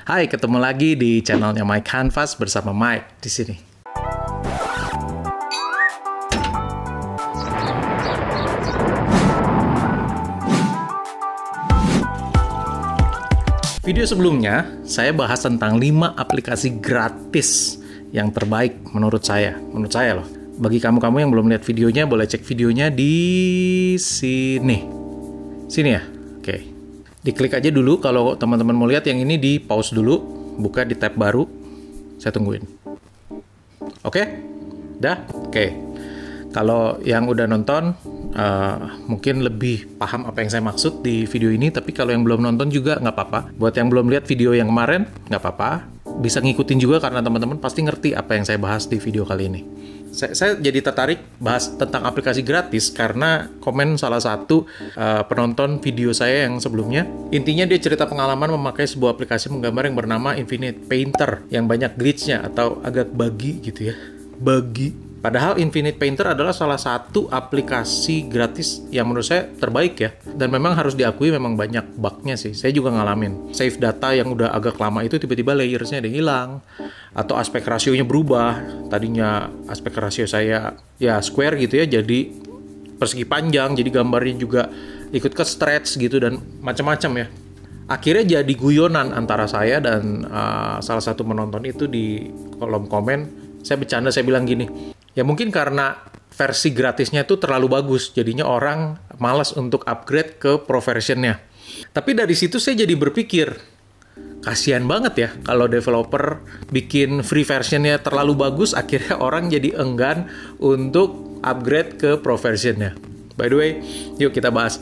Hai, ketemu lagi di channelnya Mike Canvas bersama Mike di sini. Video sebelumnya, saya bahas tentang 5 aplikasi gratis yang terbaik menurut saya. Menurut saya loh. Bagi kamu-kamu yang belum lihat videonya, boleh cek videonya di sini. Sini ya? Oke. Diklik aja dulu kalau teman-teman mau lihat. Yang ini di pause dulu, buka di tab baru. Saya tungguin. Oke? Dah? Oke. Kalau yang udah nonton, mungkin lebih paham apa yang saya maksud di video ini, tapi kalau yang belum nonton juga nggak apa-apa. Buat yang belum lihat video yang kemarin, nggak apa-apa. Bisa ngikutin juga karena teman-teman pasti ngerti apa yang saya bahas di video kali ini. Saya jadi tertarik bahas tentang aplikasi gratis karena komen salah satu penonton video saya yang sebelumnya. Intinya dia cerita pengalaman memakai sebuah aplikasi menggambar yang bernama Infinite Painter yang banyak glitch-nya atau agak buggy gitu ya. Buggy. Padahal Infinite Painter adalah salah satu aplikasi gratis yang menurut saya terbaik ya. Dan memang harus diakui memang banyak bug-nya sih. Saya juga ngalamin. Save data yang udah agak lama itu tiba-tiba layers-nya ada yang hilang. Atau aspek rasionya berubah. Tadinya aspek rasio saya ya square gitu ya, jadi persegi panjang. Jadi gambarnya juga ikut ke stretch gitu dan macam-macam ya. Akhirnya jadi guyonan antara saya dan salah satu penonton itu di kolom komen. Saya bercanda, saya bilang gini, ya mungkin karena versi gratisnya itu terlalu bagus, jadinya orang malas untuk upgrade ke pro versionnya. Tapi dari situ saya jadi berpikir, kasihan banget ya kalau developer bikin free versionnya terlalu bagus, akhirnya orang jadi enggan untuk upgrade ke pro versionnya. By the way, yuk kita bahas.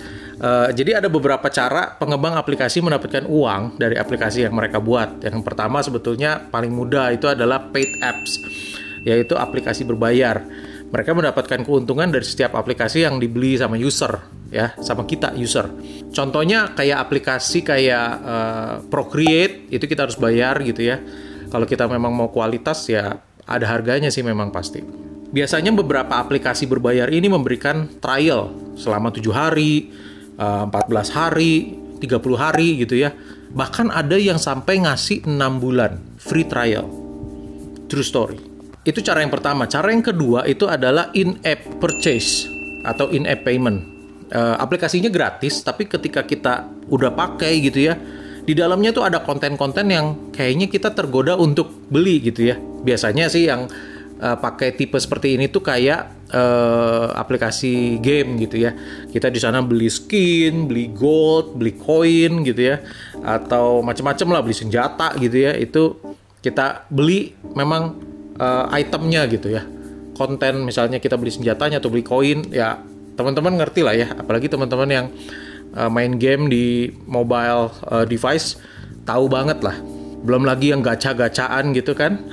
Jadi ada beberapa cara pengembang aplikasi mendapatkan uang dari aplikasi yang mereka buat. Yang pertama sebetulnya paling mudah itu adalah paid apps, yaitu aplikasi berbayar. Mereka mendapatkan keuntungan dari setiap aplikasi yang dibeli sama user, ya, sama kita user. Contohnya kayak aplikasi kayak Procreate, itu kita harus bayar gitu ya. Kalau kita memang mau kualitas ya ada harganya sih memang pasti. Biasanya beberapa aplikasi berbayar ini memberikan trial selama 7 hari, 14 hari, 30 hari gitu ya. Bahkan ada yang sampai ngasih 6 bulan free trial. True story. Itu cara yang pertama. Cara yang kedua itu adalah in-app purchase atau in-app payment. Aplikasinya gratis, tapi ketika kita udah pakai gitu ya, di dalamnya tuh ada konten-konten yang kayaknya kita tergoda untuk beli gitu ya. Biasanya sih yang pakai tipe seperti ini tuh kayak aplikasi game gitu ya. Kita di sana beli skin, beli gold, beli koin gitu ya, atau macam-macam lah, beli senjata gitu ya. Itu kita beli memang itemnya gitu ya. Konten misalnya kita beli senjatanya atau beli koin ya, teman-teman ngerti lah ya. Apalagi teman-teman yang main game di mobile device tahu banget lah. Belum lagi yang gacha-gacaan gitu kan.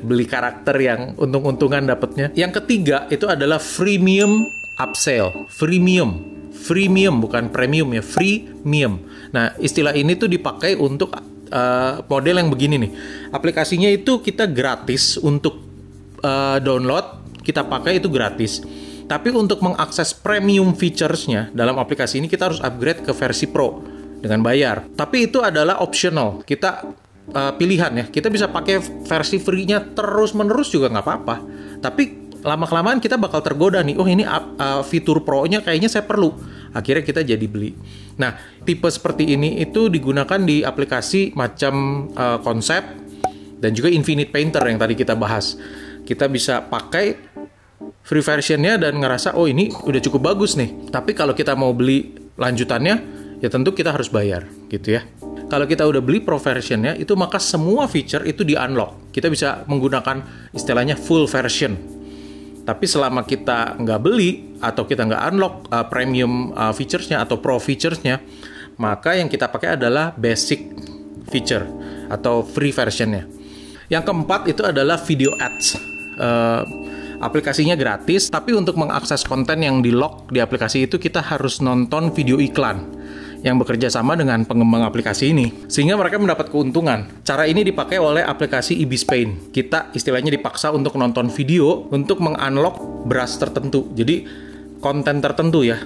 Beli karakter yang untung-untungan dapatnya. Yang ketiga itu adalah freemium upsell. Freemium bukan premium ya, freemium. Nah, istilah ini tuh dipakai untuk model yang begini nih. Aplikasinya itu kita gratis untuk download, kita pakai itu gratis. Tapi untuk mengakses premium features-nya dalam aplikasi ini kita harus upgrade ke versi Pro dengan bayar. Tapi itu adalah optional. Kita pilihan ya, kita bisa pakai versi free-nya terus-menerus juga nggak apa-apa. Tapi lama-kelamaan kita bakal tergoda nih, oh ini fitur Pro-nya kayaknya saya perlu. Akhirnya kita jadi beli. Nah, tipe seperti ini itu digunakan di aplikasi macam Konsep dan juga Infinite Painter yang tadi kita bahas. Kita bisa pakai free version-nya dan ngerasa, oh ini udah cukup bagus nih. Tapi kalau kita mau beli lanjutannya, ya tentu kita harus bayar gitu ya. Kalau kita udah beli pro versionnya, itu maka semua feature itu di-unlock. Kita bisa menggunakan istilahnya full version. Tapi selama kita nggak beli, atau kita nggak unlock premium features-nya atau pro features-nya, maka yang kita pakai adalah basic feature atau free version-nya. Yang keempat itu adalah video ads. Aplikasinya gratis, tapi untuk mengakses konten yang di-lock di aplikasi itu, kita harus nonton video iklan yang bekerja sama dengan pengembang aplikasi ini, sehingga mereka mendapat keuntungan. Cara ini dipakai oleh aplikasi Ibis Paint. Kita istilahnya dipaksa untuk nonton video untuk meng-unlock brush tertentu. Jadi konten tertentu ya,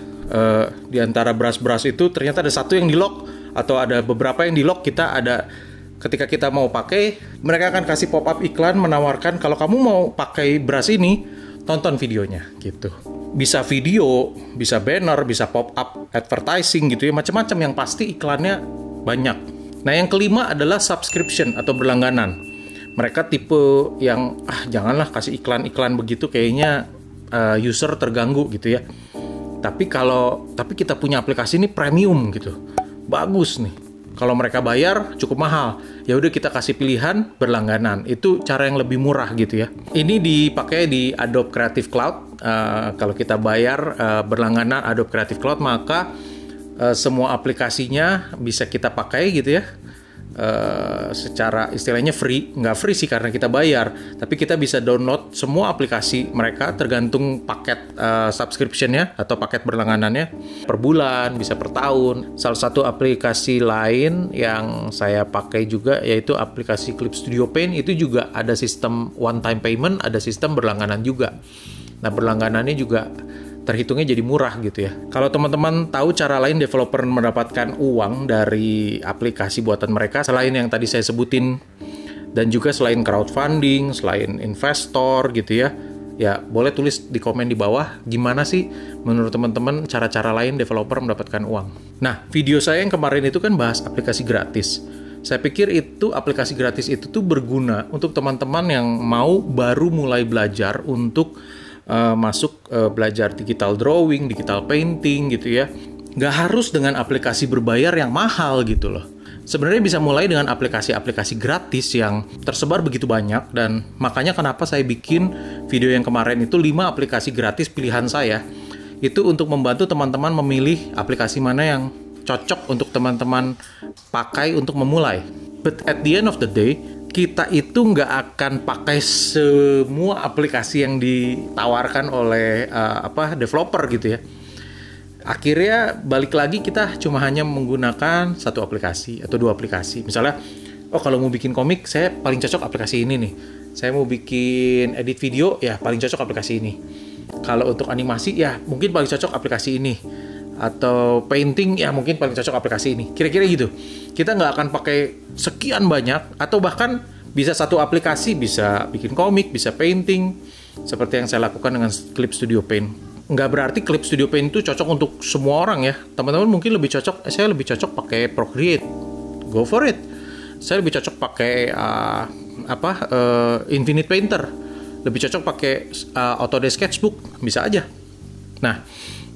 di antara brush-brush itu ternyata ada satu yang di-lock atau ada beberapa yang di-lock. Kita ada Ketika kita mau pakai, mereka akan kasih pop-up iklan menawarkan kalau kamu mau pakai brush ini, tonton videonya gitu. Bisa video, bisa banner, bisa pop-up advertising gitu ya, macam-macam, yang pasti iklannya banyak. Nah, yang kelima adalah subscription atau berlangganan. Mereka tipe yang janganlah kasih iklan-iklan begitu, kayaknya user terganggu gitu ya. Tapi kita punya aplikasi ini premium gitu, bagus nih. Kalau mereka bayar cukup mahal, ya udah kita kasih pilihan berlangganan. Itu cara yang lebih murah gitu ya. Ini dipakai di Adobe Creative Cloud. Kalau kita bayar berlangganan Adobe Creative Cloud, maka semua aplikasinya bisa kita pakai gitu ya. Secara istilahnya free, nggak free sih karena kita bayar, tapi kita bisa download semua aplikasi mereka tergantung paket subscription-nya atau paket berlangganannya, per bulan, bisa per tahun. Salah satu aplikasi lain yang saya pakai juga yaitu aplikasi Clip Studio Paint, itu juga ada sistem one time payment, ada sistem berlangganan juga. Nah, berlangganannya juga terhitungnya jadi murah gitu ya. Kalau teman-teman tahu cara lain developer mendapatkan uang dari aplikasi buatan mereka selain yang tadi saya sebutin, dan juga selain crowdfunding, selain investor gitu ya, ya boleh tulis di komen di bawah gimana sih menurut teman-teman cara-cara lain developer mendapatkan uang. Nah, video saya yang kemarin itu kan bahas aplikasi gratis. Saya pikir itu aplikasi gratis itu tuh berguna untuk teman-teman yang mau baru mulai belajar untuk masuk belajar digital drawing, digital painting gitu ya. Nggak harus dengan aplikasi berbayar yang mahal gitu loh. Sebenarnya bisa mulai dengan aplikasi-aplikasi gratis yang tersebar begitu banyak, dan makanya kenapa saya bikin video yang kemarin itu 5 aplikasi gratis pilihan saya. Itu untuk membantu teman-teman memilih aplikasi mana yang cocok untuk teman-teman pakai untuk memulai. But at the end of the day, kita itu nggak akan pakai semua aplikasi yang ditawarkan oleh developer gitu ya. Akhirnya balik lagi kita cuma hanya menggunakan satu aplikasi atau 2 aplikasi. Misalnya, kalau mau bikin komik, saya paling cocok aplikasi ini nih. Saya mau bikin edit video, ya paling cocok aplikasi ini. Kalau untuk animasi, ya mungkin paling cocok aplikasi ini. Atau painting, ya mungkin paling cocok aplikasi ini. Kira-kira gitu. Kita nggak akan pakai sekian banyak, atau bahkan bisa satu aplikasi, bisa bikin komik, bisa painting, seperti yang saya lakukan dengan Clip Studio Paint. Nggak berarti Clip Studio Paint itu cocok untuk semua orang ya. Teman-teman mungkin lebih cocok, saya lebih cocok pakai Procreate, go for it. Saya lebih cocok pakai Infinite Painter, lebih cocok pakai Autodesk Sketchbook, bisa aja. Nah,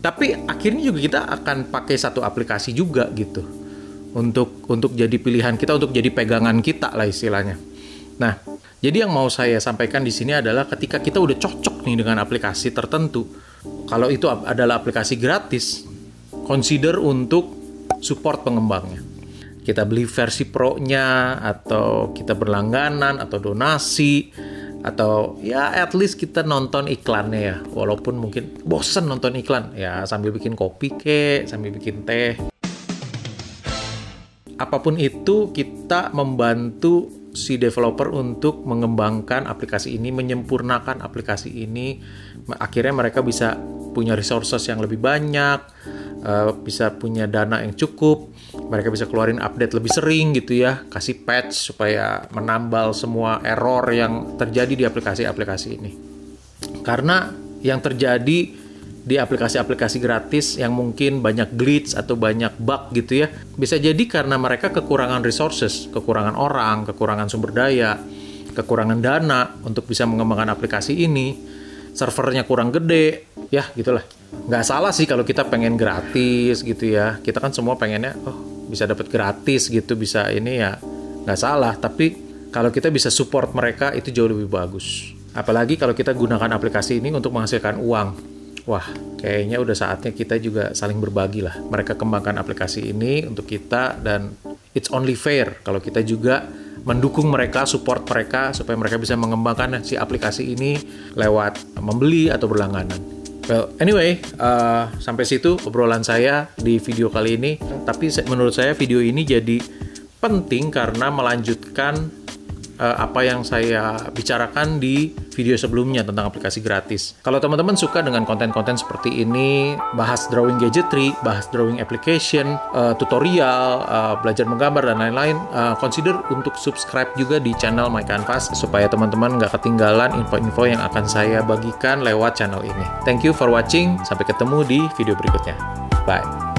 tapi akhirnya juga kita akan pakai satu aplikasi juga gitu untuk jadi pilihan kita, untuk jadi pegangan kita lah istilahnya. Nah, jadi yang mau saya sampaikan di sini adalah ketika kita udah cocok nih dengan aplikasi tertentu, kalau itu adalah aplikasi gratis, consider untuk support pengembangnya. Kita beli versi pro-nya, atau kita berlangganan, atau donasi, atau ya at least kita nonton iklannya ya, walaupun mungkin bosen nonton iklan ya, sambil bikin kopi sambil bikin teh, apapun itu kita membantu si developer untuk mengembangkan aplikasi ini, menyempurnakan aplikasi ini. Akhirnya mereka bisa punya resources yang lebih banyak, bisa punya dana yang cukup, mereka bisa keluarin update lebih sering gitu ya, kasih patch supaya menambal semua error yang terjadi di aplikasi-aplikasi ini. Karena yang terjadi di aplikasi-aplikasi gratis yang mungkin banyak glitch atau banyak bug gitu ya, bisa jadi karena mereka kekurangan resources, kekurangan orang, kekurangan sumber daya, kekurangan dana untuk bisa mengembangkan aplikasi ini, servernya kurang gede, ya gitulah. Nggak salah sih kalau kita pengen gratis gitu ya, kita kan semua pengennya bisa dapat gratis gitu, bisa ini ya, nggak salah. Tapi kalau kita bisa support mereka itu jauh lebih bagus. Apalagi kalau kita gunakan aplikasi ini untuk menghasilkan uang. Wah, kayaknya udah saatnya kita juga saling berbagi lah. Mereka kembangkan aplikasi ini untuk kita, dan it's only fair kalau kita juga mendukung mereka, support mereka, supaya mereka bisa mengembangkan si aplikasi ini lewat membeli atau berlangganan. Well, anyway, sampai situ obrolan saya di video kali ini. Tapi menurut saya video ini jadi penting karena melanjutkan apa yang saya bicarakan di video sebelumnya tentang aplikasi gratis. Kalau teman-teman suka dengan konten-konten seperti ini, bahas drawing gadgetry, bahas drawing application, tutorial, belajar menggambar, dan lain-lain, consider untuk subscribe juga di channel My Canvas supaya teman-teman nggak ketinggalan info-info yang akan saya bagikan lewat channel ini. Thank you for watching. Sampai ketemu di video berikutnya. Bye.